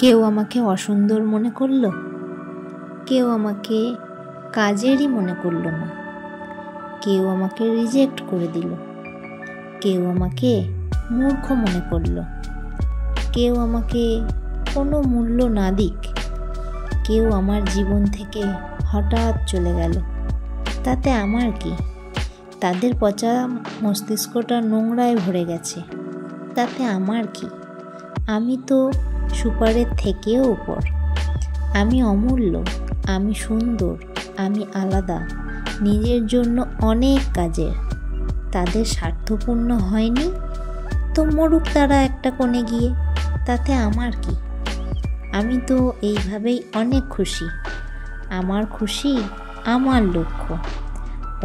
কেউ আমাকে অসুন্দর মনে করলো, কেউ আমাকে কাজেরই মনে করলো না, কেউ আমাকে রিজেক্ট করে দিল, কেউ আমাকে মূর্খ মনে করলো, কেউ আমাকে কোনো মূল্য না দিক, কেউ আমার জীবন থেকে হঠাৎ চলে গেল, তাতে আমার কি? তাদের পচা মস্তিষ্কটা নোংরায় ভরে গেছে, তাতে আমার কি? আমি তো সুপারের থেকেও উপর। আমি অমূল্য, আমি সুন্দর, আমি আলাদা, নিজের জন্য অনেক কাজের। তাদের স্বার্থপূর্ণ হয়নি তো মরুক তারা একটা কোণে গিয়ে, তাতে আমার কি? আমি তো এইভাবেই অনেক খুশি। আমার খুশি আমার লক্ষ্য,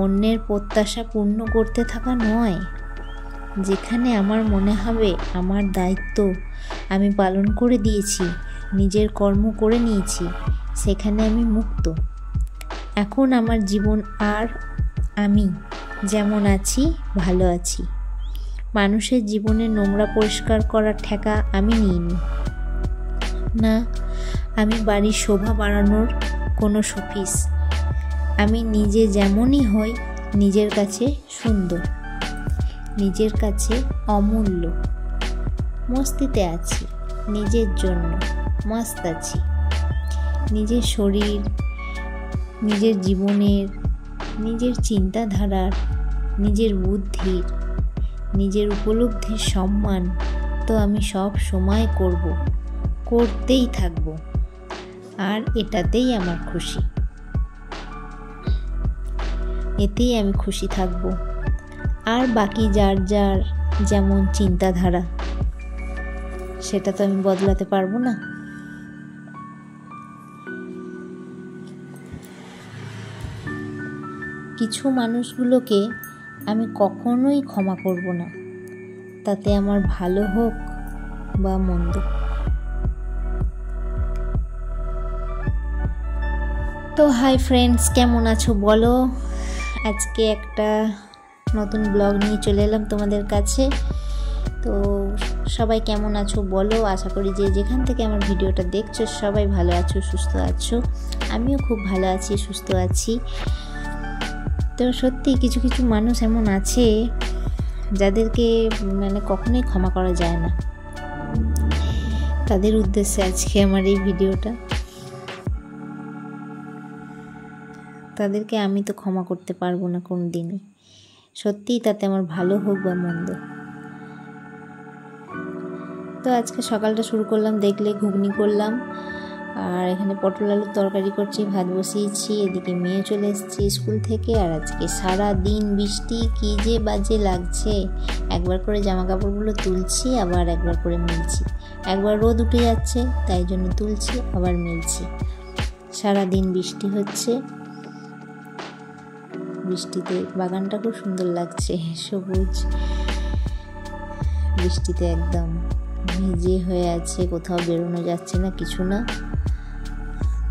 অন্যের প্রত্যাশা পূর্ণ করতে থাকা নয়। যেখানে আমার মনে হবে আমার দায়িত্ব আমি পালন করে দিয়েছি, নিজের কর্ম করে নিয়েছি, সেখানে আমি মুক্ত। এখন আমার জীবন আর আমি যেমন আছি ভালো আছি। মানুষের জীবনে নোংরা পরিষ্কার করার ঠেকা আমি নিইনি। না, আমি বাড়ির শোভা বাড়ানোর কোনো শোপিস। আমি নিজে যেমনই হই নিজের কাছে সুন্দর, নিজের কাছে অমূল্য। মস্তিতে আছি, নিজের জন্য মস্ত আছি। নিজের শরীর, নিজের জীবনের, নিজের চিন্তাধারার, নিজের বুদ্ধির, নিজের উপলব্ধির সম্মান তো আমি সব সময় করব, করতেই থাকব। আর এটাতেই আমার খুশি, এতেই আমি খুশি থাকব। আর বাকি যার যার যেমন চিন্তাধারা, সেটা তো আমি বদলাতে পারবো না। কিছু মানুষগুলোকে আমি কখনোই ক্ষমা করব না, তাতে আমার ভালো হোক বা মন্দ। তো হাই ফ্রেন্ডস, কেমন আছো বলো? আজকে একটা নতুন ব্লগ নিয়ে চলে এলাম তোমাদের কাছে। তো সবাই কেমন আছো বলো? আশা করি যে যেখান থেকে আমার ভিডিওটা দেখছো সবাই ভালো আছো, সুস্থ আছো। আমিও খুব ভালো আছি, সুস্থ আছি। তো সত্যি কিছু কিছু মানুষ এমন আছে যাদেরকে কখনোই ক্ষমা করা যায় না। তাদের উদ্দেশ্যে আজকে আমার এই ভিডিওটা। তাদেরকে আমি তো ক্ষমা করতে পারবো না কোনো দিনই, সত্যিই, তাতে আমার ভালো হোক বা মন্দ। তো আজকে সকালটা শুরু করলাম, দেখলে ঘুগনি করলাম, আর এখানে পটল আলুর তরকারি করছি, ভাত বসিয়েছি। এদিকে মেয়ে চলে এসেছে স্কুল থেকে। আর আজকে সারা দিন বৃষ্টি, কি যে বাজে লাগছে। একবার করে জামা কাপড়গুলো তুলছি, আবার একবার করে মিলছি। একবার রোদ উঠে যাচ্ছে, তাই জন্য তুলছি, আবার মিলছি। সারা দিন বৃষ্টি হচ্ছে। বৃষ্টিতে বাগানটা খুব সুন্দর লাগছে, সবুজ। বৃষ্টিতে একদম ভিজে হয়ে আছে, কোথাও বেরোনো যাচ্ছে না, কিছু না।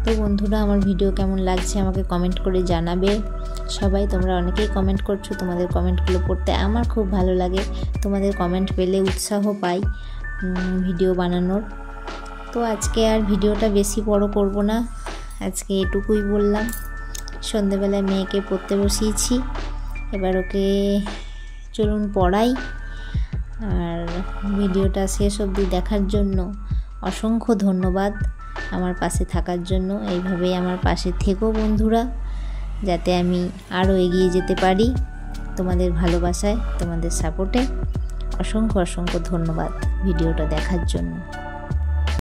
তো বন্ধুরা, আমার ভিডিও কেমন লাগছে আমাকে কমেন্ট করে জানাবে। সবাই তোমরা অনেকেই কমেন্ট করছো, তোমাদের কমেন্টগুলো পড়তে আমার খুব ভালো লাগে। তোমাদের কমেন্ট পেলে উৎসাহ পাই ভিডিও বানানোর। তো আজকে আর ভিডিওটা বেশি বড় করব না, আজকে এটুকুই বললাম। সন্ধেবেলায় মেয়েকে পড়তে বসিয়েছি, এবার ওকে চলুন পড়াই। আর ভিডিওটা শেষ অবধি দেখার জন্য অসংখ্য ধন্যবাদ, আমার পাশে থাকার জন্য। এইভাবেই আমার পাশে থেকো বন্ধুরা, যাতে আমি আরও এগিয়ে যেতে পারি তোমাদের ভালোবাসায়, তোমাদের সাপোর্টে। অসংখ্য অসংখ্য ধন্যবাদ ভিডিওটা দেখার জন্য।